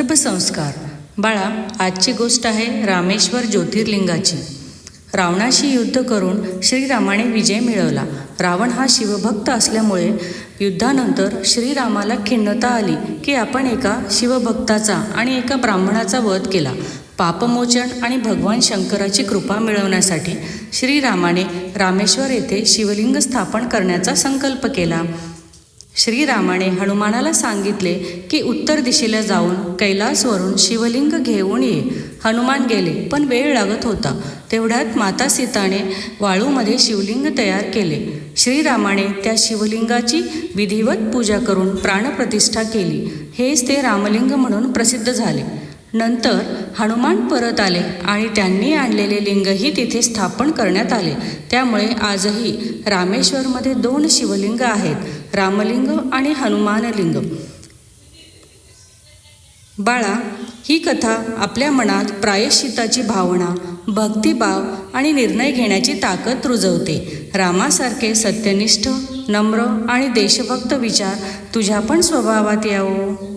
नभसंस्कार. बाळा, आजची गोष्ट आहे रामेश्वर ज्योतिर्लिंगाची. रावणाशी युद्ध करून श्रीरामाने विजय मिळवला. रावण हा शिवभक्त असल्यामुळे युद्धानंतर श्रीरामाला खिन्नता आली की आपण एका शिवभक्ताचा आणि एका ब्राह्मणाचा वध केला. पापमोचन आणि भगवान शंकराची कृपा मिळवण्यासाठी श्रीरामाने रामेश्वर येथे शिवलिंग स्थापन करण्याचा संकल्प केला. श्रीरामाने हनुमानाला सांगितले की उत्तर दिशेला जाऊन कैलासवरून शिवलिंग घेऊन ये. हनुमान गेले, पण वेळ लागत होता. तेवढ्यात माता सीताने वाळूमध्ये शिवलिंग तयार केले. श्रीरामाने त्या शिवलिंगाची विधिवत पूजा करून प्राणप्रतिष्ठा केली. हेच ते रामलिंग म्हणून प्रसिद्ध झाले. नंतर हनुमान परत आले आणि त्यांनी आणलेले लिंगही तिथे स्थापन करण्यात आले. त्यामुळे आजही रामेश्वरमध्ये 2 शिवलिंग आहेत, रामलिंग आणि हनुमानलिंग. बाळा, ही कथा आपल्या मनात प्रायश्चिताची भावना, भक्तिभाव आणि निर्णय घेण्याची ताकद रुजवते. रामासारखे सत्यनिष्ठ, नम्र आणि देशभक्त विचार तुझ्या पण स्वभावात यावो.